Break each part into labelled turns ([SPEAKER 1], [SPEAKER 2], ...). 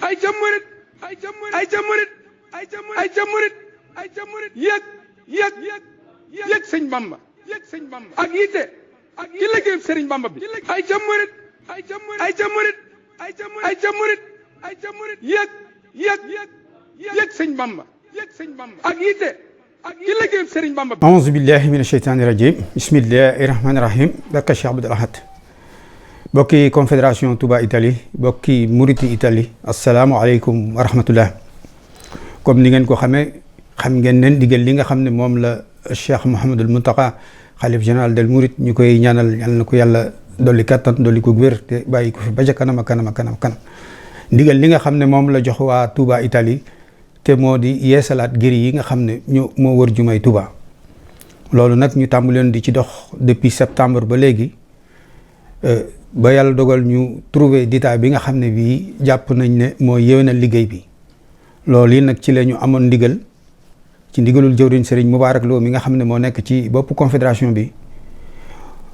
[SPEAKER 1] ay ca murit ay ca murit ay ca murit ay ca murit ay ca murit ay ca murit yëg sëñ Bamba ak yitte ak ci liggéey sëriñ Bamba bi ay ca murit ay ca murit ay ca murit ay ca murit ay ca murit ay ca murit yëg sëñ Bamba ak yitte ak ci liggéey sëriñ Bamba bi.
[SPEAKER 2] Auzu billahi mina sheytaani rajim bismillahi rahmaani rahim barka Cheikh Abdoul Ahad. bokki confédération Touba Italie bokki Muriti Italie asalaamualeykum wa rahmatullah. comme ni ngeen ko xamee xam ngeen ne ndigal li nga xam ne moom la Cheikh Mouhamadul Mountakha xalif général del Mouride ñu koy ñaanal yal na ko yàlla dolli kattan dolli ko wér te bàyyi ko fi ba ca kanam a kanam a kanam kanam. ndigal li nga xam ne moom la jox waa Touba Italie te moo di yeesalaat giri yi nga xam ne moo wër jumay Touba. loolu nag ñu tàmbaleen di ci dox depuis septembre ba léegi. ba yàlla dogal ñu trouvé dita bi nga xam ne bii jàpp nañ ne moo yéwénal liggéey bi loolu yi nag ci la ñu amoon ndigal ci ndigalul jëwriñ Serigne Moubarak Lo mi nga xam ne moo nekk ci bopp confédération bi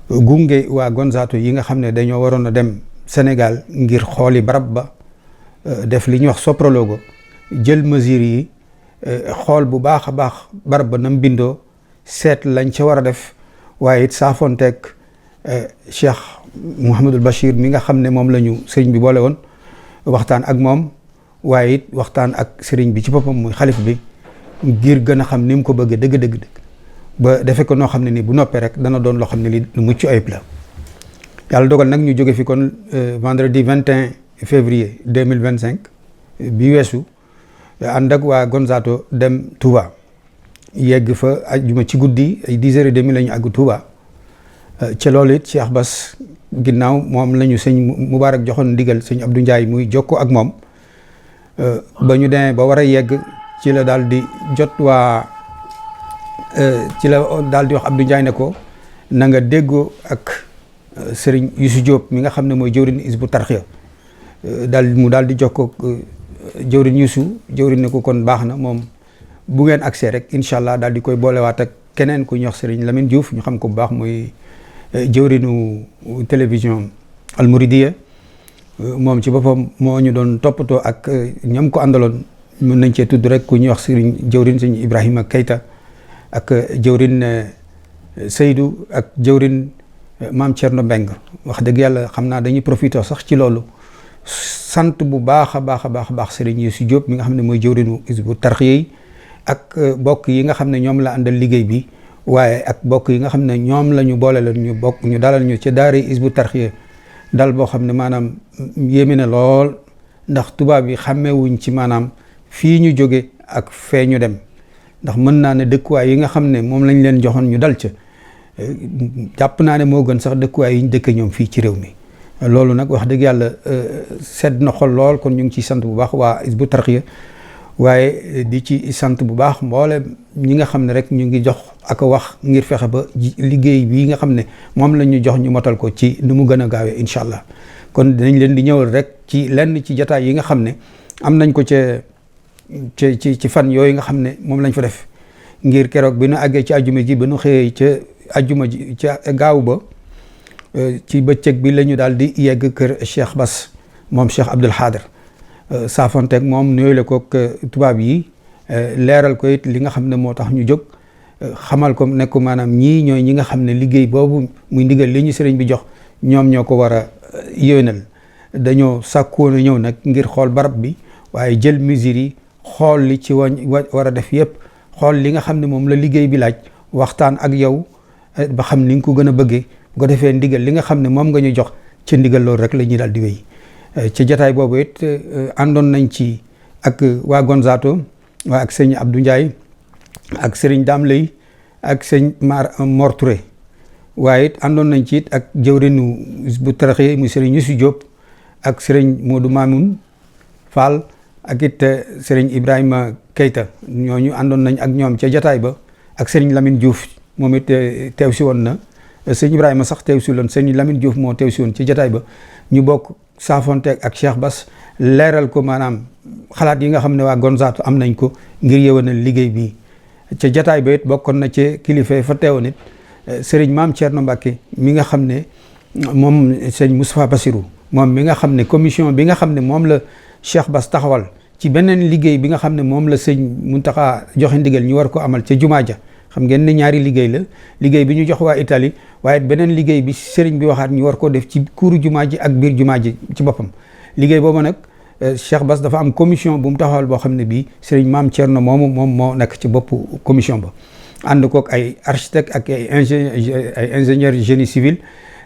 [SPEAKER 2] gunge waa Gonzato yi nga xam ne dañoo waroon a dem Sénégal ngir xooli barab ba def li ñuy wax soprologo jël mesures yi xool bu baax a baax barab ba nam bindoo seet lañ ca war a def waaye it saafonteeg Cheikh Mouhamadul Bachir mi nga xam ne moom la ñu sëriñ bi boole woon waxtaan ak moom waaye it waxtaan ak sëriñ bi ci boppam muy xalif bi ngir gën a xam ni mu ko bëggee dëgg ba defe ko noo xam ne nii bu noppee rek dana doon loo xam ne li lu mucc ayib la. yàlla dogal nag ñu jóge fi kon vendredi 21 février 2025 bi weesu ànd ak waa Gonzato dem Touba yegg fa ajjuma ci guddi ay 10h30 la ñu àgg Touba. ca loolu it Cheikh Bass ginnaaw moom la ñu sëñ Moubarak joxoon ndigal sëñ Abdou Ndiaye muy jokkoo ak moom ba ñu demee ba war a yegg ci la daal di jot ci la daal di wax Abdou Ndiaye ne ko na nga déggoo ak Serigne Youssou Diop mi nga xam ne mooy jëwriñ Hizbut Tarqiyyah daal di jokkoo jëwriñ Youssou jëwriñ ne ko kon baax na moom bu ngeen accès rek incha allah daal di koy boolewaat ak keneen ku ñuy wax Serigne Lamine Diouf ñu xam ko bu baax muy jëwrinu télévision Al Mouridiyyah moom ci boppam moo ñu doon toppatoo ak ñam ko àndaloon mën nañ cee tudd rek ku ñuy wax Serigne jëwrin sëñ Ibrahima Keita ak jëwrin Seydou ak jëwrin Maam Thierno Mbeng wax dëgg yàlla xam naa dañuy profité sax ci loolu sant bu baax a baax Serigne Youssou Diop mi nga xam ne mooy jëwrinu Hizbut Tarqiyyah yi ak bokk yi nga xam ne ñoom la àndal liggéey bi waaye ak bokk yi nga xam ne ñoom la ñu boole la ñu bokk ñu dalal ñu ci daara Hizbut Tarqiyyah dal boo xam ne maanaam yéeme na lool ndax tubaab yi xàmmeewuñ ci maanaam fii ñu jóge ak fee ñu dem ndax mën naa ne dëkkuwaay yi nga xam ne moom lañ leen joxoon ñu dal ca jàpp naa ne moo gën sax dëkkuwaay yi ñu dëkk ñoom fii ci réew mi. loolu nag wax dëgg yàlla sedd na xol lool kon ñu ngi ciy sant bu baax waa Hizbut Tarqiyyah waaye di ci sant bu baax mboole ñi nga xam ne rek ñu ngi jox ak wax ngir fexe ba liggéey bii nga xam ne moom la ñu jox ñu motal ko ci nu mu gën a gaawee incha allah kon dinañ leen di ñëwal rek ci lenn ci jataay yi nga xam ne am nañ ko ci fan yooyu nga xam ne moom lañ fa def ngir keroog bi nu àggee ci ajjuma ji ba nu xëyee ca ajjuma ji ca gaaw ba ci bëccëg bi la ñu daal di yegg kër Cheikh Bass moom Cheikh Abdoul Khadr saafonteeg moom nuyoo la koog tubaab yi leeral ko it li nga xam ne moo tax ñu jóg xamal ko ne ko maanaam ñii ñooy ñi nga xam ne liggéey boobu muy ndigal li ñu sëriñ bi jox ñoom ñoo ko war a yéwénal dañoo sàkkoon a ñëw nag ngir xool barab bi waaye jël mesures yi xool li ci war a def yëpp xool li nga xam ne moom la liggéey bi laaj waxtaan ak yow ba xam ni nga ko gën a bëggee bu ko defee ndigal li nga xam ne moom nga ñu jox ci ndigal loolu rek la ñuy daal di wéy ci jataay boobu it àndoon nañ ci ak waa Gonzato waa ak sëñ Abdou Ndiaye ak sëriñ Dame Lay ak sëñ Mor Touré waaye it àndoon nañ ci it ak jëwrinu Hizbut Tarqiyyah muy sëriñ Youssou Diop ak sëriñ Modou Mamoun Fall ak it sëriñ Ibrahima Keita ñooñu àndoon nañ ak ñoom ca jataay ba ak sëriñ Lamine Diouf moom it teew si woon na sëñ Ibrahima sax teew si woon sëñ Lamine Diouf moo teew si woon ci jataay ba ñu bokk saafonteeg ak Cheikh Bass leeral ko maanaam xalaat yi nga xam ne waa Gonzato am nañ ko ngir yëwanal liggéey bi ca jataay ba it bokkoon na ci kilifa fa teewoon it sëriñ Maam Thierno Mbacke mi nga xam ne moom sëñ Moustapha Bassirou moom mi nga xam ne commission bi nga xam ne moom la Cheikh Bass taxawal ci beneen liggéey bi nga xam ne moom la sëñ Muntaxa joxe ndigal ñu war ko amal ca jumaa ja. xam ngeen ne ñaari liggéey la liggéey bi ñu jox waa Italie waaye beneen liggéey bi sëriñ bi waxaat ñu war koo def ci kuuru jumaa ji ak biir jumaa ji ci boppam liggéey boobu nag Cheikh Bass dafa am commission bu mu taxawal boo xam ne bii sëriñ Maam Thierno moom moo nekk ci boppu commission ba ànd kook ay architecte ak ay ingénieur génie civil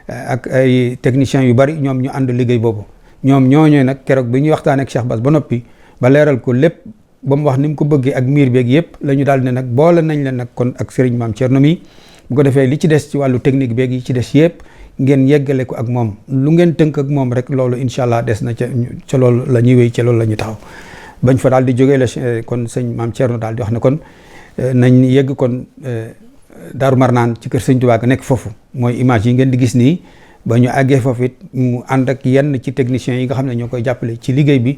[SPEAKER 2] ak ay techniciens yu bari ñoom ñu ànd liggéey boobu ñoom ñooñu nag keroog bi ñuy waxtaan ak Cheikh Bass ba noppi ba leeral ko lépp ba mu wax ni mu ko bëggee ak miir beeg yëpp la ñu daal ne nag boole nañ leen nag kon ak sëriñ Maam Thierno mi bu ko defee li ci des ci wàllu technique beeg yi ci des yëpp ngeen yeggale ko ak moom lu ngeen tënk ak moom rek loolu incha allah des na ca loolu la ñuy wéy ca loolu la ñuy taxaw bañ fa daal di jógee la kon sëñ Maam Thierno daal di wax ne kon nañ yegg kon Daaru Marnaan ci kër sëñ Tuubaa ga nekk foofu mooy image yi ngeen di gis nii ba ñu àggee foofu it mu ànd ak yenn ci techniciens yi nga xam ne ñoo koy jàppale ci liggéey bi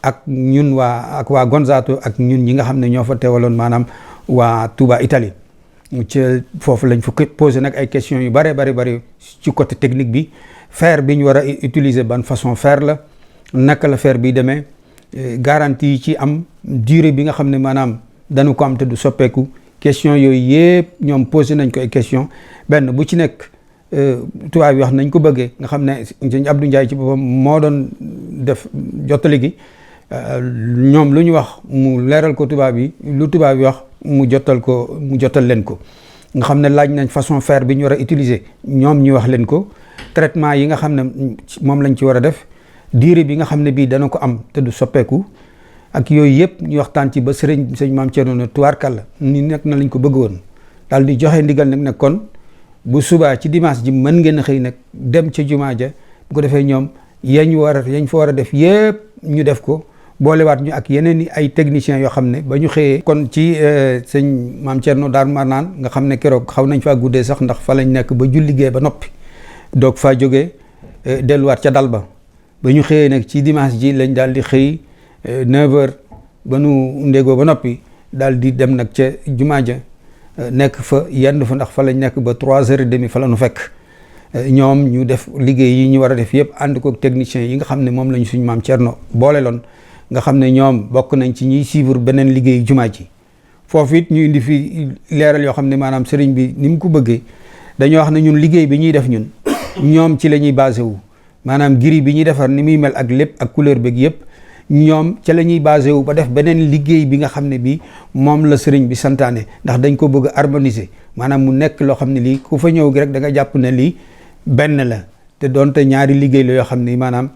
[SPEAKER 2] ak ñun waa Gonzato ak ñun ñi nga xam ne ñoo fa teewaloon maanaam waa Touba Italie ci foofu lañ fa posé nag ay questions yu bari ci côté technique bi fer bi ñu war a utiliser ban façon fer la naka la fer bi demee garantie yi ci am durée bi nga xam ne maanaam dañu ko am te du soppeeku question yooyu yëpp ñoom posé nañ ko ay question benn bu ci nekk tubaab yi wax nañ ko bëggee nga xam ne sëñ Abdou Ndiaye ci boppam moo doon def jottali gi ñoom lu ñu wax mu leeral ko tubaab yi lu tubaab yi wax mu jotal leen ko nga xam ne laaj nañ façon fer bi ñu war a utiliser ñoom ñu wax leen ko traitement yi nga xam ne moom lañ ci war a def durée bi nga xam ne bii dana ko am te du soppeeku ak yooyu yëpp ñu waxtaan ci ba sëñ Maam Thierno ne tubaarkàlla ni nekk na lañ ko bëgg woon daal di joxe ndigal nag ne kon bu subaa ci dimanche ji mën ngeen a xëy nag dem ca jumaa ja bu ko defee ñoom yañ fa war a def yëpp ñu def ko boolewaat ñu ak yeneen i ay techniciens yoo xam ne ba ñu xëyee kon ci sëñ Maam Thierno Daaru Marnaan nga xam ne keroog xaw nañ faa guddee sax ndax fa lañ nekk ba julligee ba noppi doog faa jógee delluwaat ca dal ba ñu xëyee nag ci dimanche ji lañ daal di xëy 9h ba nu ndégoo ba noppi daal di dem nag ca jumaa ja nekk fa yenn fa ndax fa lañ nekk ba 3h30 fa la nu fekk ñoom ñu def liggéey yi ñu war a def yëpp ànd kook techniciens yi nga xam ne moom lañu suñu Maam Thierno boole loon nga xam ne ñoom bokk nañ ci ñiy suivre beneen liggéey jumaa ji foofu it ñu indi fi leeral yoo xam ne maanaam sëriñ bi ni mu ko bëggee dañoo wax ne ñun liggéey bi ñuy def ñun ñoom ci la ñuy basé wu maanaam gris bi ñuy defar ni muy mel ak lépp ak couleur beeg yëpp ñoom ca la ñuy basé wu ba def beneen liggéey bi nga xam ne bii moom la sëriñ bi santaane ndax dañ ko bëgg a harmoniser maanaam mu nekk loo xam ne lii ku fa ñëw gi rek da nga jàpp ne lii benn la te doonte ñaari liggéey la yoo xam ne maanaam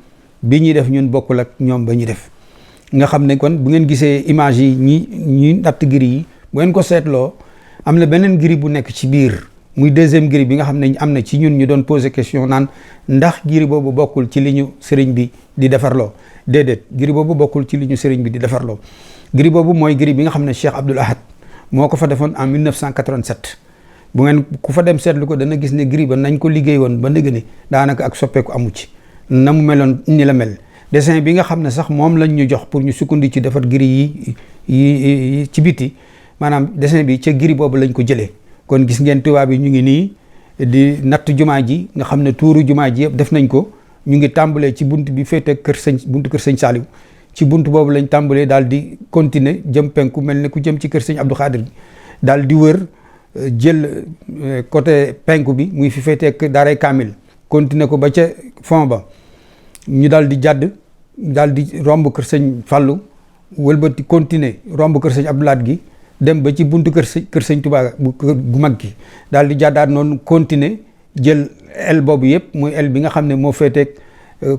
[SPEAKER 2] bi ñuy def ñun bokkul ak ñoom ba ñuy def nga xam ne kon bu ngeen gisee image yi ñi natt gris yi bu ngeen ko seetloo am na beneen gris bu nekk ci biir muy deuxième gris bi nga xam ne am na ci ñun ñu doon poser question naan ndax gris boobu bokkul ci li ñu sëriñ bi di defarloo déedéet gris boobu bokkul ci li ñu sëriñ bi di defarloo gris boobu mooy gris bi nga xam ne Cheikh Abdoul Ahad moo ko fa defoon en 1987 bu ngeen ku fa dem seetlu ko dana gis ne gris ba nañ ko liggéey woon ba ndëgg ni daanaka ak soppeeku amu ci na mu meloon ni la mel dessin bi nga xam ne sax moom lañ ñu jox pour ñu sukkandi ci defar gris yi ci biti maanaam dessin bi ca gris boobu lañ ko jëlee kon gis ngeen tubaab yi ñu ngi nii di natt jumaa ji nga xam ne tuuru jumaa ji yëpp def nañ ko ñu ngi tàmbalee ci bunt bi féete kër sëñ Saliou ci bunt boobu lañ tàmbalee daal di continuer jëm penku mel ne ku jëm ci kër sëñ Abdou Khadir daal di wër jël côté penku bi muy fi féete daaray Kamil continuer ko ba ca fond ba ñu daal di jàdd daal di romb kër sëñ Fallou wëlbati continuer romb kër sëñ Abdoulaat gi dem ba ci buntu kër sëñ Touba gu mag gi daal di jàddaat noonu continuer jël el boobu yëpp muy el bi nga xam ne moo féeteeg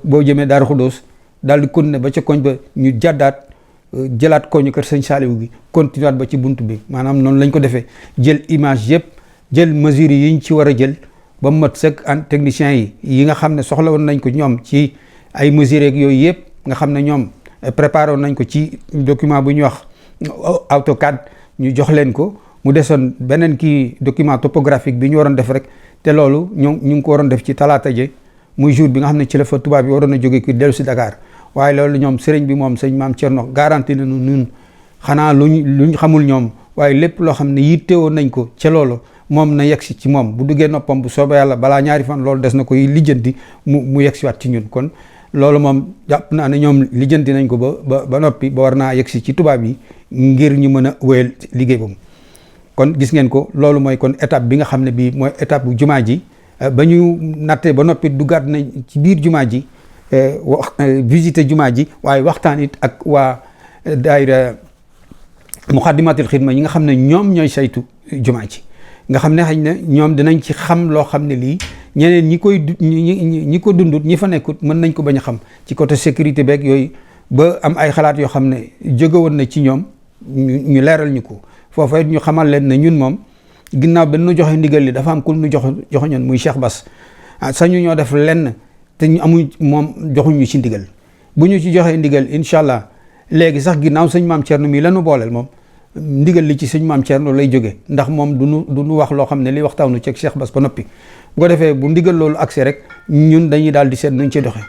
[SPEAKER 2] boo jëmee Daaru Xudoos daal di continuer ba ca koñ ba ñu jàddaat jëlaat koñu kër sëñ Saliou gi continuer ba ci buntu bi maanaam noonu lañ ko defee jël image yëpp jël mesures yi ñu ci war a jël ba mu mat sëkk an techniciens yi nga xam ne soxla woon nañ ko ñoom ci ay mesures yooyu yëpp nga xam ne ñoom préparé woon nañ ko ci document bu ñuy wax AutoCAD ñu jox leen ko mu desoon beneen kii document topographique bi ñu waroon def rek te loolu ñu ngi ko waroon def ci talaata je muy jour bi nga xam ne ci la fa tubaab bi waroon a jóge ki dellu si Dakar waaye loolu ñoom sëriñ bi moom sëñ Maam Thierno garanti nañu ñun xanaa luñ xamul ñoom waaye lépp loo xam ne yittewoon nañ ko ca loolu moom na yegsi ci moom bu duggee noppam bu soobee yàlla balaa ñaari fan loolu des na koy lijjanti mu yegsiwaat ci ñun kon loolu moom jàpp naa ne ñoom lijjanti nañ ko ba noppi ba war naa yegsi ci tubaab yi ngir ñu mën a wéyal liggéey boobu. kon gis ngeen ko loolu mooy kon étape bi nga xam ne bii mooy étape bu jumaa ji ba ñu nattee ba noppi duggaat nañ ci biir jumaa ji wax visiter jumaa ji waaye waxtaan it ak waa daayira Muxaddamatul Xidma ñi nga xam ne ñoom ñooy saytu jumaa ji nga xam ne xëy na ñoom dinañ ci xam loo xam ne lii ñeneen ñi ko dundut ñi fa nekkut mën nañ ko bañ a xam ci côté sécurité beeg yooyu ba am ay xalaat yoo xam ne jóge woon na ci ñoom ñu leeral ñu ko foofa it ñu xamal leen ne ñun moom ginnaaw ba nu joxe ndigal li dafa am ku nu joxoñoon muy Cheikh Bass sañu ñoo def lenn te ñu amuñ moom joxuñu ci ndigal bu ñu ci joxee ndigal incha allah léegi sax ginnaaw sëñ maam Thierno mii lanu booleel moom ndigal li ci sëñ maam Thierno lay jógee ndax moom du nu wax loo xam ne li waxtaanu ci Cheikh Bass ba noppi bu ko defee bu ndigal loolu accès rek ñun dañuy daal di seet nañ ci doxee